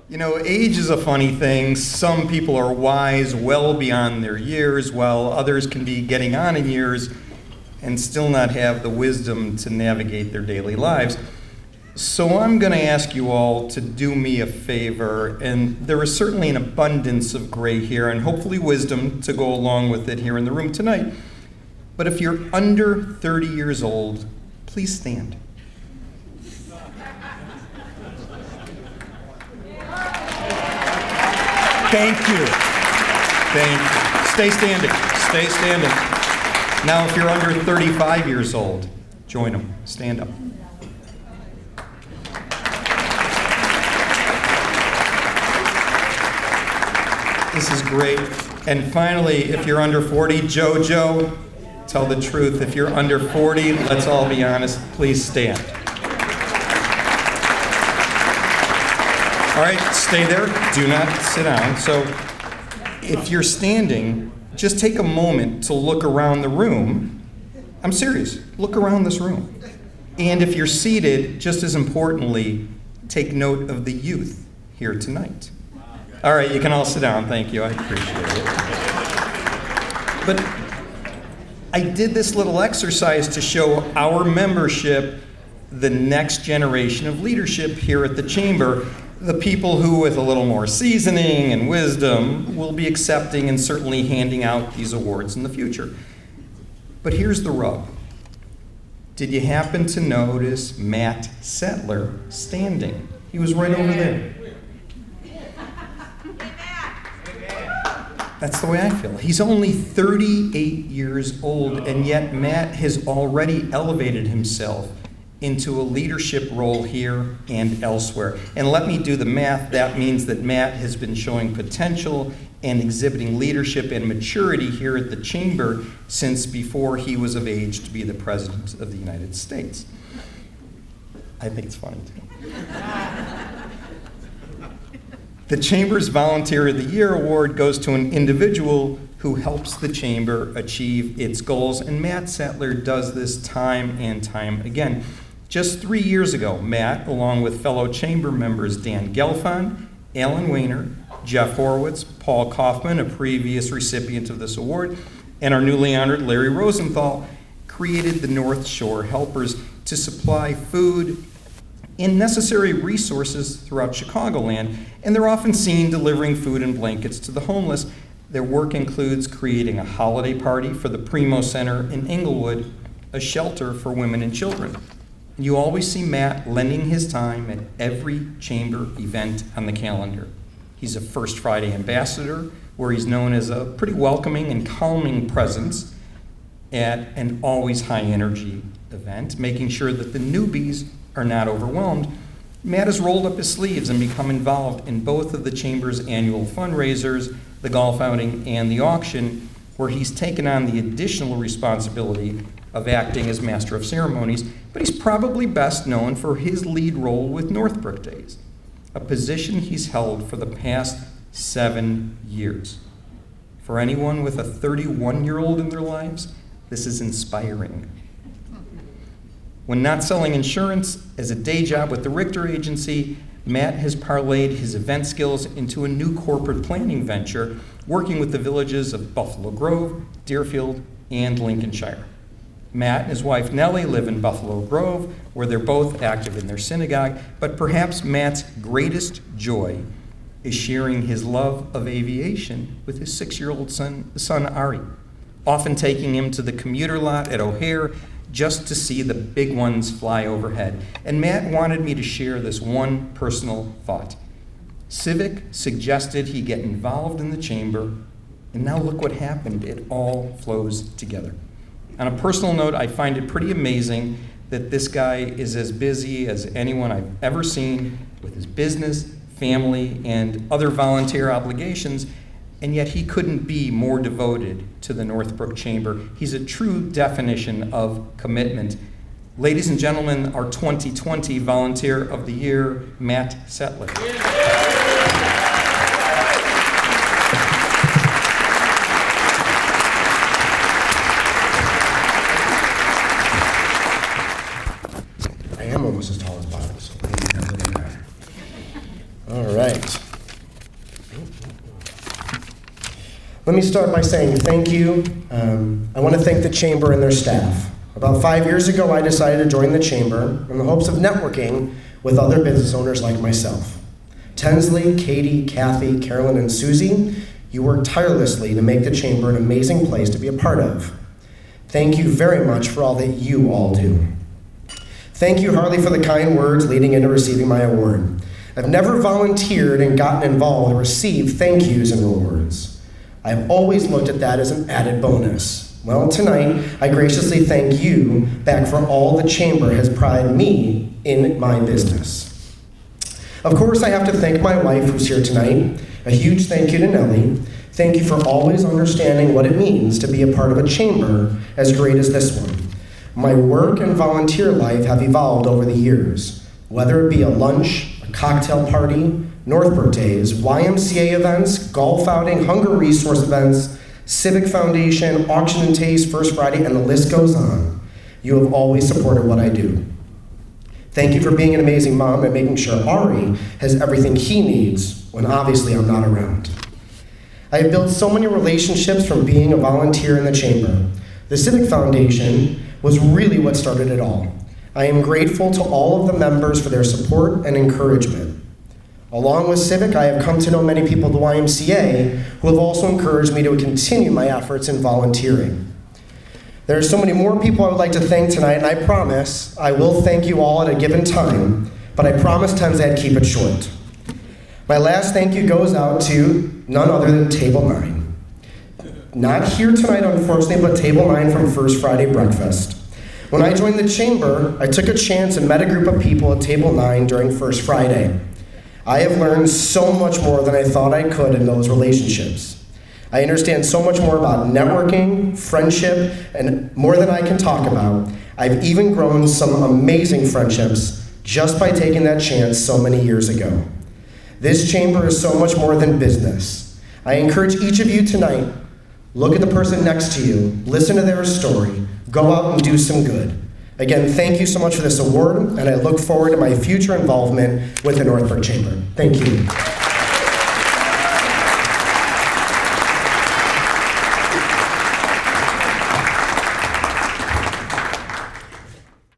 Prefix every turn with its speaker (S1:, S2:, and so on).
S1: You know, age is a funny thing. Some people are wise well beyond their years, while others can be getting on in years and still not have the wisdom to navigate their daily lives. So I'm going to ask you all to do me a favor, and there is certainly an abundance of gray here and hopefully wisdom to go along with it here in the room tonight. But if you're under 30 years old, please stand. Thank you. Thank you. Stay standing. Stay standing. Now, if you're under 35 years old, join them. Stand up. This is great. And finally, if you're under 40, Joe, tell the truth. If you're under 40, let's all be honest, please stand. All right, stay there. Do not sit down. So if you're standing, just take a moment to look around the room. I'm serious. Look around this room. And if you're seated, just as importantly, take note of the youth here tonight. All right, you can all sit down. Thank you. I appreciate it. But I did this little exercise to show our membership the next generation of leadership here at the Chamber. The people who, with a little more seasoning and wisdom, will be accepting and certainly handing out these awards in the future. But here's the rub. Did you happen to notice Matt Settler standing? He was right over there. That's the way I feel. He's only 38 years old, and yet Matt has already elevated himself into a leadership role here and elsewhere. And let me do the math. That means that Matt has been showing potential and exhibiting leadership and maturity here at the Chamber since before he was of age to be the President of the United States. I think it's funny too. The Chamber's Volunteer of the Year award goes to an individual who helps the Chamber achieve its goals, and Matt Settler does this time and time again. Just 3 years ago, Matt, along with fellow Chamber members Dan Gelfand, Alan Weiner, Jeff Horowitz, Paul Kaufman, a previous recipient of this award, and our newly honored Larry Rosenthal, created the North Shore Helpers to supply food and necessary resources throughout Chicagoland, and they're often seen delivering food and blankets to the homeless. Their work includes creating a holiday party for the Primo Center in Englewood, a shelter for women and children. You always see Matt lending his time at every Chamber event on the calendar. He's a First Friday ambassador, where he's known as a pretty welcoming and calming presence at an always high energy event, making sure that the newbies are not overwhelmed. Matt has rolled up his sleeves and become involved in both of the Chamber's annual fundraisers, the golf outing and the auction, where he's taken on the additional responsibility of acting as Master of Ceremonies, but he's probably best known for his lead role with Northbrook Days, a position he's held for the past 7 years. For anyone with a 31-year-old in their lives, this is inspiring. When not selling insurance as a day job with the Richter Agency, Matt has parlayed his event skills into a new corporate planning venture, working with the villages of Buffalo Grove, Deerfield, and Lincolnshire. Matt and his wife Nellie live in Buffalo Grove, where they're both active in their synagogue, but perhaps Matt's greatest joy is sharing his love of aviation with his 6-year-old son Ari, often taking him to the commuter lot at O'Hare just to see the big ones fly overhead. And Matt wanted me to share this one personal thought. Civic suggested he get involved in the Chamber, and now look what happened. It all flows together. On a personal note, I find it pretty amazing that this guy is as busy as anyone I've ever seen with his business, family, and other volunteer obligations, and yet he couldn't be more devoted to the Northbrook Chamber. He's a true definition of commitment. Ladies and gentlemen, our 2020 Volunteer of the Year, Matt Settler.
S2: I am almost as tall as Bob, so maybe that doesn't matter. All right. right. Let me start by saying thank you. I want to thank the Chamber and their staff. About 5 years ago, I decided to join the Chamber in the hopes of networking with other business owners like myself. Tinsley, Katie, Kathy, Carolyn, and Susie, you worked tirelessly to make the Chamber an amazing place to be a part of. Thank you very much for all that you all do. Thank you, Harley, for the kind words leading into receiving my award. I've never volunteered and gotten involved or received thank yous and rewards. I've always looked at that as an added bonus. Well, tonight, I graciously thank you back for all the Chamber has prided me in my business. Of course, I have to thank my wife who's here tonight. A huge thank you to Nellie. Thank you for always understanding what it means to be a part of a Chamber as great as this one. My work and volunteer life have evolved over the years, whether it be a lunch, a cocktail party, Northbrook Days, YMCA events, golf outing, hunger resource events, Civic Foundation, Auction and Taste, First Friday, and the list goes on. You have always supported what I do. Thank you for being an amazing mom and making sure Ari has everything he needs when obviously I'm not around. I have built so many relationships from being a volunteer in the Chamber. The Civic Foundation was really what started it all. I am grateful to all of the members for their support and encouragement. Along with Civic, I have come to know many people at the YMCA who have also encouraged me to continue my efforts in volunteering. There are so many more people I would like to thank tonight, and I promise I will thank you all at a given time, but I promise Tinsley I'd keep it short. My last thank you goes out to none other than Table 9. Not here tonight, unfortunately, but Table 9 from First Friday Breakfast. When I joined the Chamber, I took a chance and met a group of people at Table 9 during First Friday. I have learned so much more than I thought I could in those relationships. I understand so much more about networking, friendship, and more than I can talk about. I've even grown some amazing friendships just by taking that chance so many years ago. This Chamber is so much more than business. I encourage each of you tonight, look at the person next to you, listen to their story, go out and do some good. Again, thank you so much for this award, and I look forward to my future involvement with the Northbrook Chamber. Thank you.